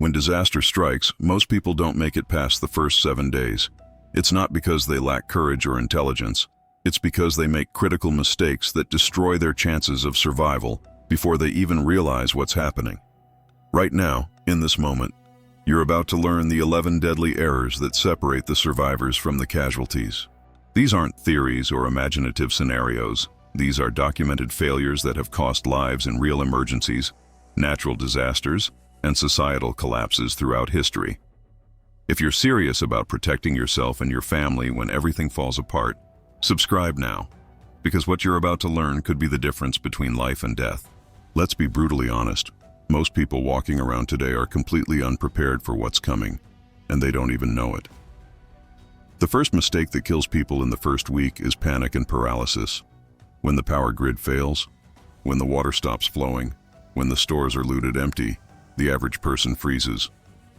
When disaster strikes, most people don't make it past the first 7 days. It's not because they lack courage or intelligence. It's because they make critical mistakes that destroy their chances of survival before they even realize what's happening. Right now, in this moment, you're about to learn the 11 deadly errors that separate the survivors from the casualties. These aren't theories or imaginative scenarios. These are documented failures that have cost lives in real emergencies, natural disasters, and societal collapses throughout history. If you're serious about protecting yourself and your family when everything falls apart, subscribe now, because what you're about to learn could be the difference between life and death. Let's be brutally honest. Most people walking around today are completely unprepared for what's coming, and they don't even know it. The first mistake that kills people in the first week is panic and paralysis. When the power grid fails, when the water stops flowing, when the stores are looted empty, the average person freezes.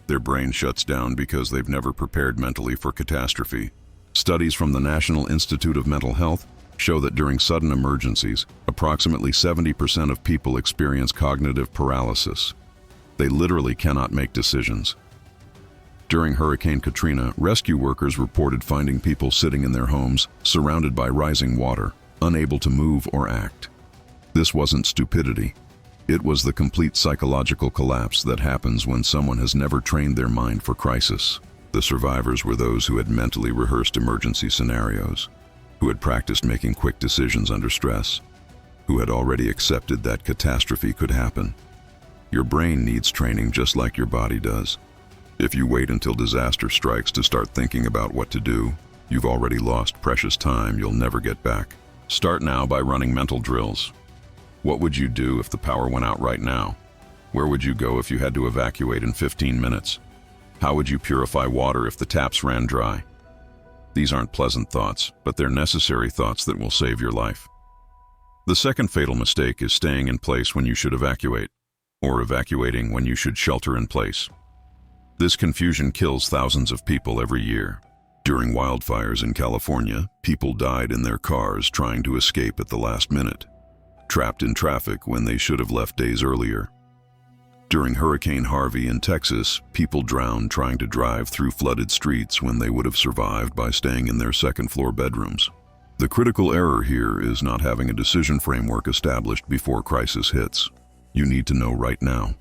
Their brain shuts down because they've never prepared mentally for catastrophe. Studies from the National Institute of Mental Health show that during sudden emergencies, approximately 70% of people experience cognitive paralysis. They literally cannot make decisions. During Hurricane Katrina, rescue workers reported finding people sitting in their homes, surrounded by rising water, unable to move or act. This wasn't stupidity. It was the complete psychological collapse that happens when someone has never trained their mind for crisis. The survivors were those who had mentally rehearsed emergency scenarios, who had practiced making quick decisions under stress, who had already accepted that catastrophe could happen. Your brain needs training just like your body does. If you wait until disaster strikes to start thinking about what to do, you've already lost precious time you'll never get back. Start now by running mental drills. What would you do if the power went out right now? Where would you go if you had to evacuate in 15 minutes? How would you purify water if the taps ran dry? These aren't pleasant thoughts, but they're necessary thoughts that will save your life. The second fatal mistake is staying in place when you should evacuate, or evacuating when you should shelter in place. This confusion kills thousands of people every year. During wildfires in California, people died in their cars trying to escape at the last minute, trapped in traffic when they should have left days earlier. During Hurricane Harvey in Texas, people drowned trying to drive through flooded streets when they would have survived by staying in their second-floor bedrooms. The critical error here is not having a decision framework established before crisis hits. You need to know right now.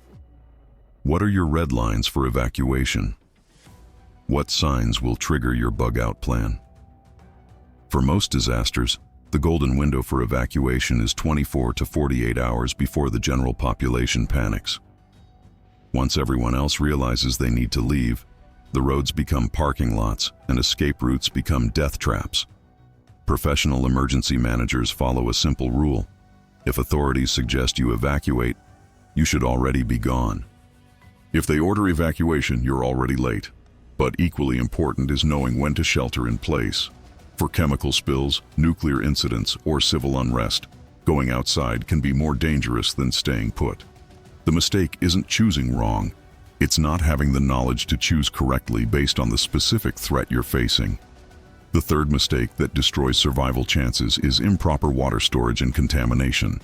What are your red lines for evacuation? What signs will trigger your bug-out plan? For most disasters, the golden window for evacuation is 24 to 48 hours before the general population panics. Once everyone else realizes they need to leave, the roads become parking lots and escape routes become death traps. Professional emergency managers follow a simple rule. If authorities suggest you evacuate, you should already be gone. If they order evacuation, you're already late. But equally important is knowing when to shelter in place. For chemical spills, nuclear incidents, or civil unrest, going outside can be more dangerous than staying put. The mistake isn't choosing wrong. It's not having the knowledge to choose correctly based on the specific threat you're facing. The third mistake that destroys survival chances is improper water storage and contamination.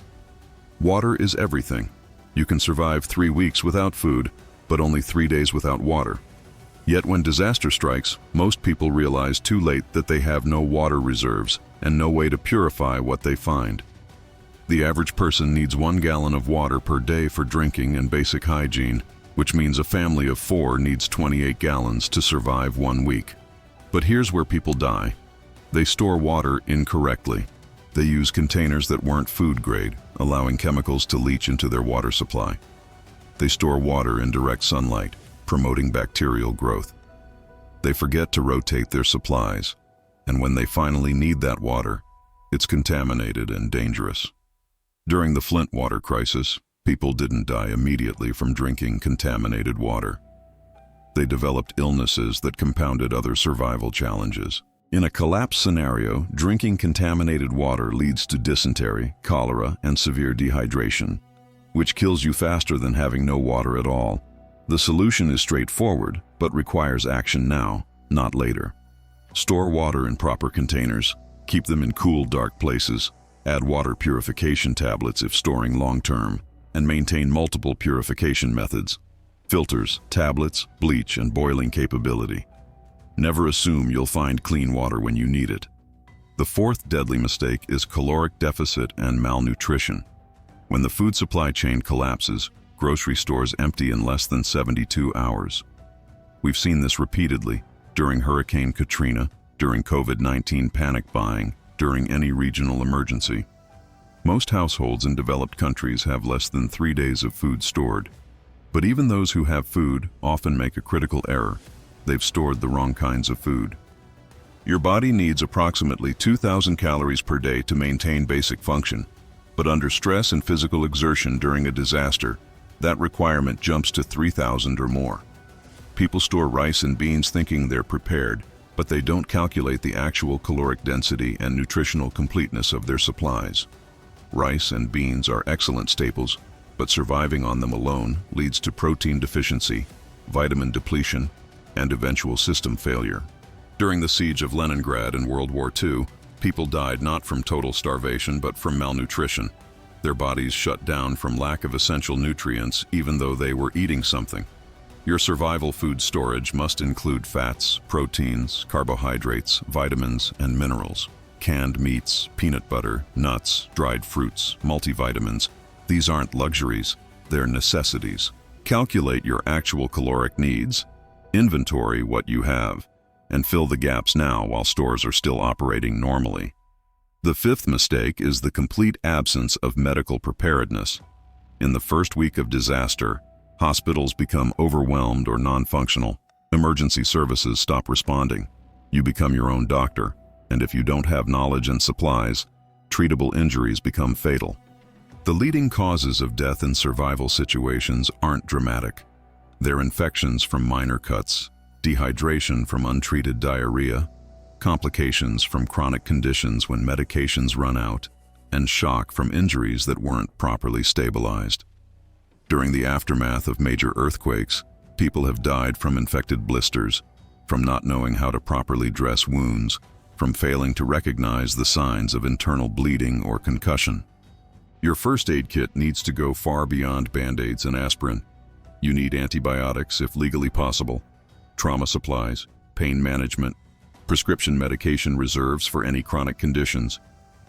Water is everything. You can survive 3 weeks without food, but only 3 days without water. Yet when disaster strikes, most people realize too late that they have no water reserves and no way to purify what they find. The average person needs 1 gallon of water per day for drinking and basic hygiene, which means a family of 4 needs 28 gallons to survive 1 week. But here's where people die. They store water incorrectly. They use containers that weren't food grade, allowing chemicals to leach into their water supply. They store water in direct sunlight, promoting bacterial growth. They forget to rotate their supplies, and when they finally need that water, it's contaminated and dangerous. During the Flint water crisis, people didn't die immediately from drinking contaminated water. They developed illnesses that compounded other survival challenges. In a collapse scenario, drinking contaminated water leads to dysentery, cholera, and severe dehydration, which kills you faster than having no water at all. The solution is straightforward, but requires action now, not later. Store water in proper containers. Keep them in cool, dark places. Add water purification tablets if storing long-term, and maintain multiple purification methods. Filters, tablets, bleach, and boiling capability. Never assume you'll find clean water when you need it. The fourth deadly mistake is caloric deficit and malnutrition. When the food supply chain collapses, grocery stores empty in less than 72 hours. We've seen this repeatedly during Hurricane Katrina, during COVID-19 panic buying, during any regional emergency. Most households in developed countries have less than 3 days of food stored. But even those who have food often make a critical error. They've stored the wrong kinds of food. Your body needs approximately 2,000 calories per day to maintain basic function, but under stress and physical exertion during a disaster, that requirement jumps to 3,000 or more. People store rice and beans thinking they're prepared, but they don't calculate the actual caloric density and nutritional completeness of their supplies. Rice and beans are excellent staples, but surviving on them alone leads to protein deficiency, vitamin depletion, and eventual system failure. During the siege of Leningrad in World War II, people died not from total starvation but from malnutrition. Their bodies shut down from lack of essential nutrients even though they were eating something. Your survival food storage must include fats, proteins, carbohydrates, vitamins, and minerals. Canned meats, peanut butter, nuts, dried fruits, multivitamins. These aren't luxuries, they're necessities. Calculate your actual caloric needs, inventory what you have, and fill the gaps now while stores are still operating normally. The fifth mistake is the complete absence of medical preparedness. In the first week of disaster, hospitals become overwhelmed or non-functional. Emergency services stop responding. You become your own doctor, and if you don't have knowledge and supplies, treatable injuries become fatal. The leading causes of death in survival situations aren't dramatic. They're infections from minor cuts, dehydration from untreated diarrhea, complications from chronic conditions when medications run out, and shock from injuries that weren't properly stabilized. During the aftermath of major earthquakes, people have died from infected blisters, from not knowing how to properly dress wounds, from failing to recognize the signs of internal bleeding or concussion. Your first aid kit needs to go far beyond Band-Aids and aspirin. You need antibiotics if legally possible, trauma supplies, pain management, prescription medication reserves for any chronic conditions,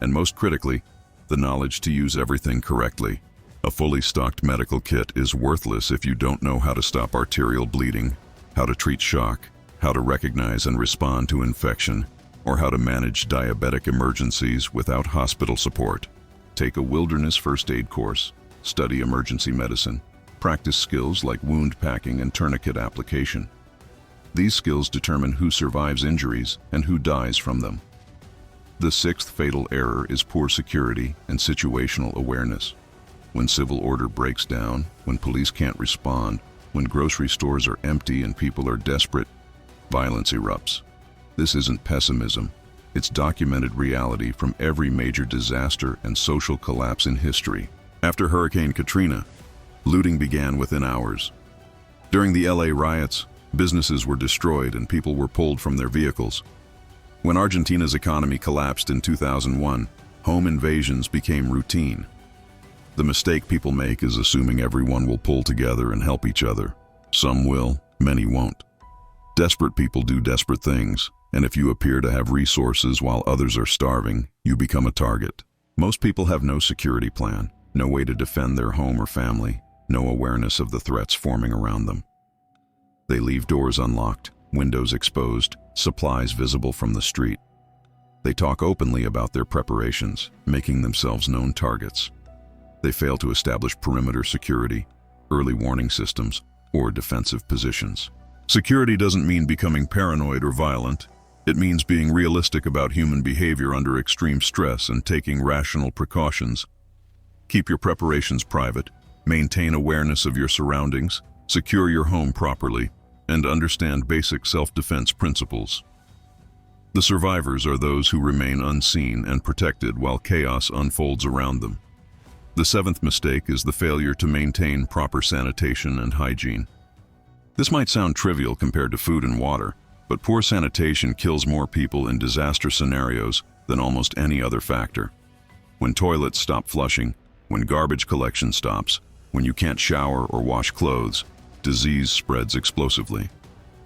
and most critically, the knowledge to use everything correctly. A fully stocked medical kit is worthless if you don't know how to stop arterial bleeding, how to treat shock, how to recognize and respond to infection, or how to manage diabetic emergencies without hospital support. Take a wilderness first aid course, study emergency medicine, practice skills like wound packing and tourniquet application. These skills determine who survives injuries and who dies from them. The sixth fatal error is poor security and situational awareness. When civil order breaks down, when police can't respond, when grocery stores are empty and people are desperate, violence erupts. This isn't pessimism. It's documented reality from every major disaster and social collapse in history. After Hurricane Katrina, looting began within hours. During the LA riots, businesses were destroyed and people were pulled from their vehicles. When Argentina's economy collapsed in 2001, home invasions became routine. The mistake people make is assuming everyone will pull together and help each other. Some will, many won't. Desperate people do desperate things, and if you appear to have resources while others are starving, you become a target. Most people have no security plan, no way to defend their home or family, no awareness of the threats forming around them. They leave doors unlocked, windows exposed, supplies visible from the street. They talk openly about their preparations, making themselves known targets. They fail to establish perimeter security, early warning systems, or defensive positions. Security doesn't mean becoming paranoid or violent. It means being realistic about human behavior under extreme stress and taking rational precautions. Keep your preparations private, maintain awareness of your surroundings, secure your home properly, and understand basic self-defense principles. The survivors are those who remain unseen and protected while chaos unfolds around them. The seventh mistake is the failure to maintain proper sanitation and hygiene. This might sound trivial compared to food and water, but poor sanitation kills more people in disaster scenarios than almost any other factor. When toilets stop flushing, when garbage collection stops, when you can't shower or wash clothes, disease spreads explosively.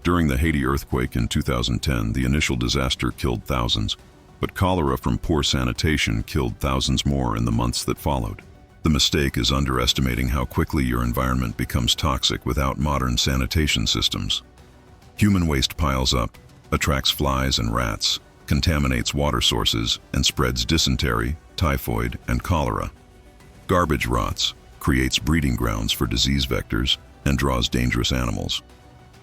During the Haiti earthquake in 2010, the initial disaster killed thousands, but cholera from poor sanitation killed thousands more in the months that followed. The mistake is underestimating how quickly your environment becomes toxic without modern sanitation systems. Human waste piles up, attracts flies and rats, contaminates water sources, and spreads dysentery, typhoid, and cholera. Garbage rots, creates breeding grounds for disease vectors, and draws dangerous animals.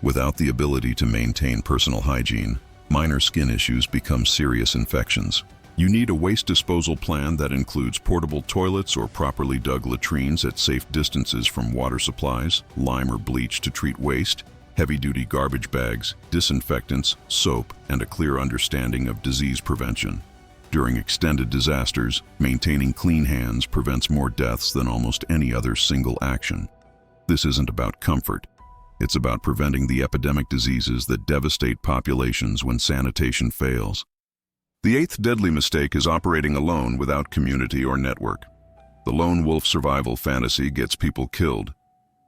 Without the ability to maintain personal hygiene, minor skin issues become serious infections. You need a waste disposal plan that includes portable toilets or properly dug latrines at safe distances from water supplies, lime or bleach to treat waste, heavy-duty garbage bags, disinfectants, soap, and a clear understanding of disease prevention. During extended disasters, maintaining clean hands prevents more deaths than almost any other single action. This isn't about comfort. It's about preventing the epidemic diseases that devastate populations when sanitation fails. The eighth deadly mistake is operating alone without community or network. The lone wolf survival fantasy gets people killed.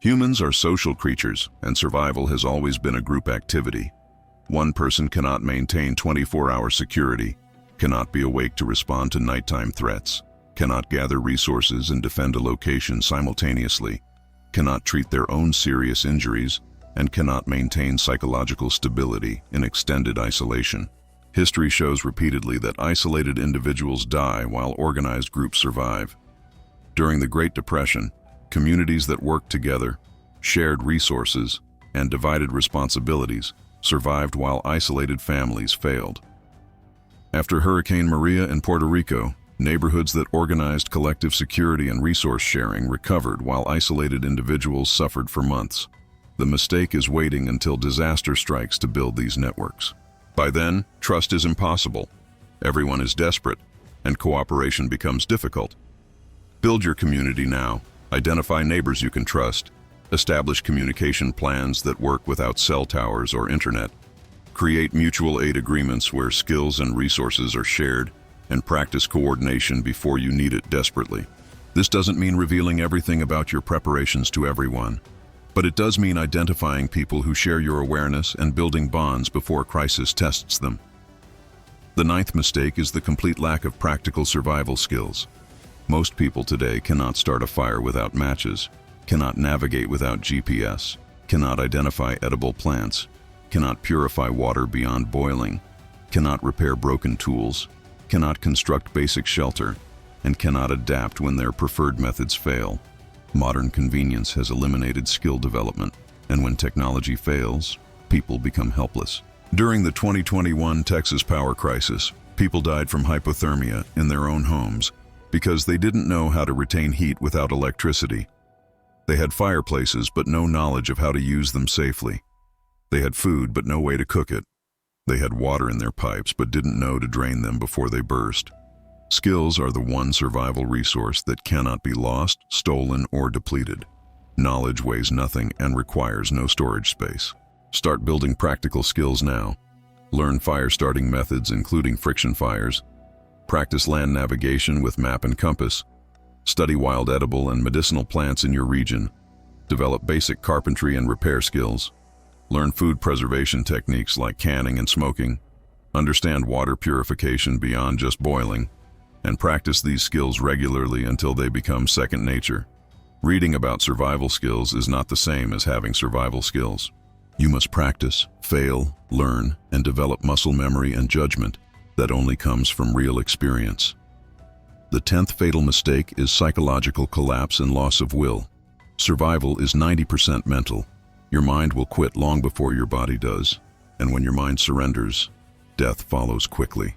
Humans are social creatures, and survival has always been a group activity. One person cannot maintain 24-hour security, cannot be awake to respond to nighttime threats, cannot gather resources and defend a location simultaneously, cannot treat their own serious injuries, and cannot maintain psychological stability in extended isolation. History shows repeatedly that isolated individuals die while organized groups survive. During the Great Depression, communities that worked together, shared resources, and divided responsibilities survived while isolated families failed. After Hurricane Maria in Puerto Rico, neighborhoods that organized collective security and resource sharing recovered while isolated individuals suffered for months. The mistake is waiting until disaster strikes to build these networks. By then, trust is impossible. Everyone is desperate, and cooperation becomes difficult. Build your community now. Identify neighbors you can trust. Establish communication plans that work without cell towers or internet. Create mutual aid agreements where skills and resources are shared, and practice coordination before you need it desperately. This doesn't mean revealing everything about your preparations to everyone, but it does mean identifying people who share your awareness and building bonds before crisis tests them. The ninth mistake is the complete lack of practical survival skills. Most people today cannot start a fire without matches, cannot navigate without GPS, cannot identify edible plants, cannot purify water beyond boiling, cannot repair broken tools, cannot construct basic shelter, and cannot adapt when their preferred methods fail. Modern convenience has eliminated skill development, and when technology fails, people become helpless. During the 2021 Texas power crisis, people died from hypothermia in their own homes because they didn't know how to retain heat without electricity. They had fireplaces but no knowledge of how to use them safely. They had food but no way to cook it. They had water in their pipes but didn't know to drain them before they burst. Skills are the one survival resource that cannot be lost, stolen, or depleted. Knowledge weighs nothing and requires no storage space. Start building practical skills now. Learn fire-starting methods, including friction fires. Practice land navigation with map and compass. Study wild edible and medicinal plants in your region. Develop basic carpentry and repair skills. Learn food preservation techniques like canning and smoking. Understand water purification beyond just boiling. And practice these skills regularly until they become second nature. Reading about survival skills is not the same as having survival skills. You must practice, fail, learn, and develop muscle memory and judgment that only comes from real experience. The 10th fatal mistake is psychological collapse and loss of will. Survival is 90% mental. Your mind will quit long before your body does, and when your mind surrenders, death follows quickly.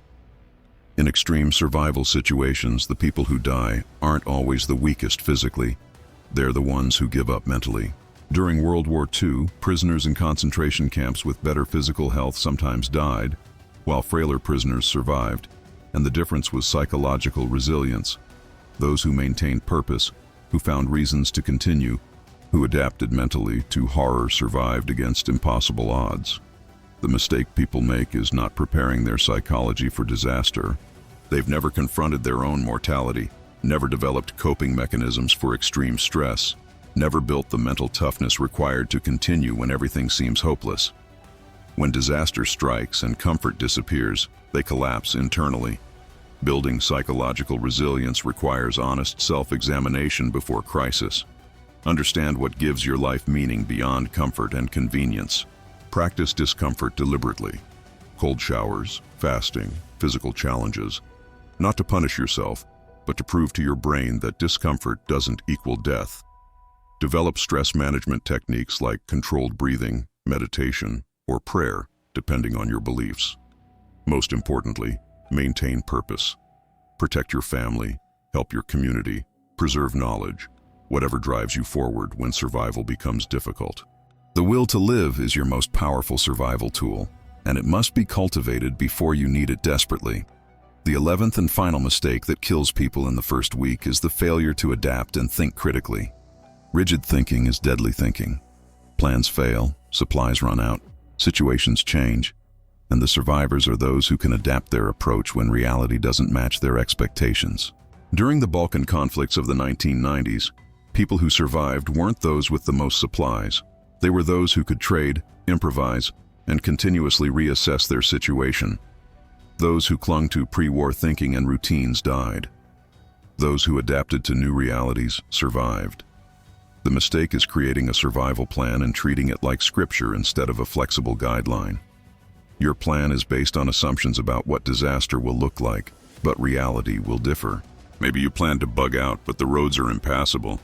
In extreme survival situations, the people who die aren't always the weakest physically. They're the ones who give up mentally. During World War II, prisoners in concentration camps with better physical health sometimes died, while frailer prisoners survived, and the difference was psychological resilience. Those who maintained purpose, who found reasons to continue, who adapted mentally to horror survived against impossible odds. The mistake people make is not preparing their psychology for disaster. They've never confronted their own mortality, never developed coping mechanisms for extreme stress, never built the mental toughness required to continue when everything seems hopeless. When disaster strikes and comfort disappears, they collapse internally. Building psychological resilience requires honest self-examination before crisis. Understand what gives your life meaning beyond comfort and convenience. Practice discomfort deliberately. Cold showers, fasting, physical challenges. Not to punish yourself, but to prove to your brain that discomfort doesn't equal death. Develop stress management techniques like controlled breathing, meditation, or prayer, depending on your beliefs. Most importantly, maintain purpose. Protect your family, help your community, preserve knowledge, whatever drives you forward when survival becomes difficult. The will to live is your most powerful survival tool, and it must be cultivated before you need it desperately. The 11th and final mistake that kills people in the first week is the failure to adapt and think critically. Rigid thinking is deadly thinking. Plans fail, supplies run out, situations change, and the survivors are those who can adapt their approach when reality doesn't match their expectations. During the Balkan conflicts of the 1990s, people who survived weren't those with the most supplies. They were those who could trade, improvise, and continuously reassess their situation. Those who clung to pre-war thinking and routines died. Those who adapted to new realities survived. The mistake is creating a survival plan and treating it like scripture instead of a flexible guideline. Your plan is based on assumptions about what disaster will look like, but reality will differ. Maybe you planned to bug out, but the roads are impassable.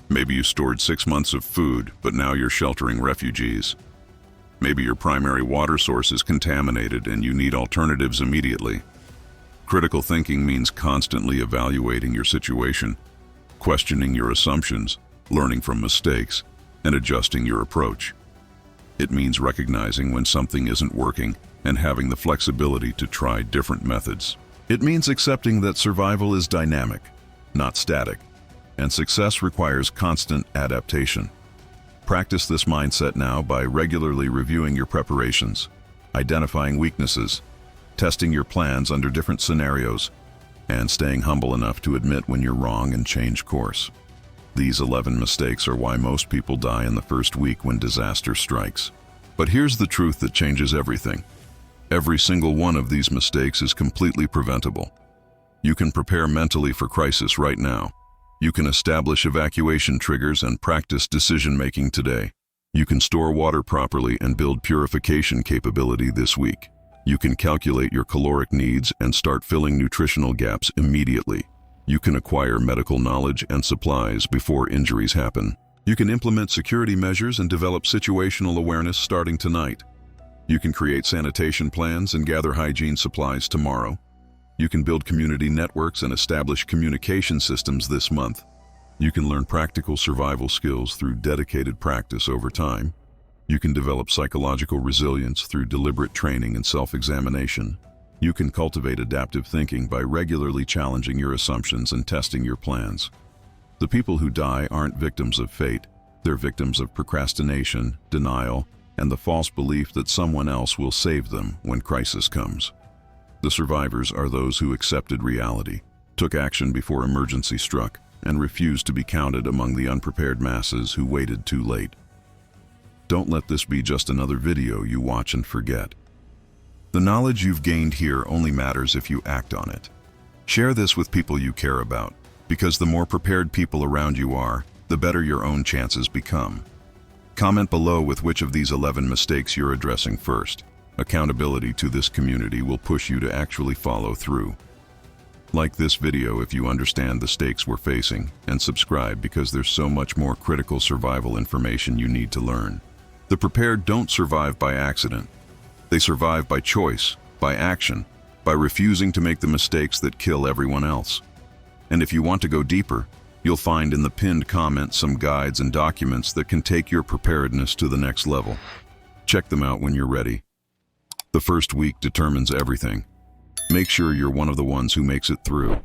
Maybe you stored 6 months of food, but now you're sheltering refugees. Maybe your primary water source is contaminated and you need alternatives immediately. Critical thinking means constantly evaluating your situation, questioning your assumptions, learning from mistakes, and adjusting your approach. It means recognizing when something isn't working and having the flexibility to try different methods. It means accepting that survival is dynamic, not static, and success requires constant adaptation. Practice this mindset now by regularly reviewing your preparations, identifying weaknesses, testing your plans under different scenarios, and staying humble enough to admit when you're wrong and change course. These 11 mistakes are why most people die in the first week when disaster strikes. But here's the truth that changes everything. Every single one of these mistakes is completely preventable. You can prepare mentally for crisis right now. You can establish evacuation triggers and practice decision-making today. You can store water properly and build purification capability this week. You can calculate your caloric needs and start filling nutritional gaps immediately. You can acquire medical knowledge and supplies before injuries happen. You can implement security measures and develop situational awareness starting tonight. You can create sanitation plans and gather hygiene supplies tomorrow. You can build community networks and establish communication systems this month. You can learn practical survival skills through dedicated practice over time. You can develop psychological resilience through deliberate training and self-examination. You can cultivate adaptive thinking by regularly challenging your assumptions and testing your plans. The people who die aren't victims of fate. They're victims of procrastination, denial, and the false belief that someone else will save them when crisis comes. The survivors are those who accepted reality, took action before emergency struck, and refused to be counted among the unprepared masses who waited too late. Don't let this be just another video you watch and forget. The knowledge you've gained here only matters if you act on it. Share this with people you care about, because the more prepared people around you are, the better your own chances become. Comment below with which of these 11 mistakes you're addressing first. Accountability to this community will push you to actually follow through. Like this video if you understand the stakes we're facing, and subscribe because there's so much more critical survival information you need to learn. The prepared don't survive by accident. They survive by choice, by action, by refusing to make the mistakes that kill everyone else. And if you want to go deeper, you'll find in the pinned comment some guides and documents that can take your preparedness to the next level. Check them out when you're ready. The first week determines everything. Make sure you're one of the ones who makes it through.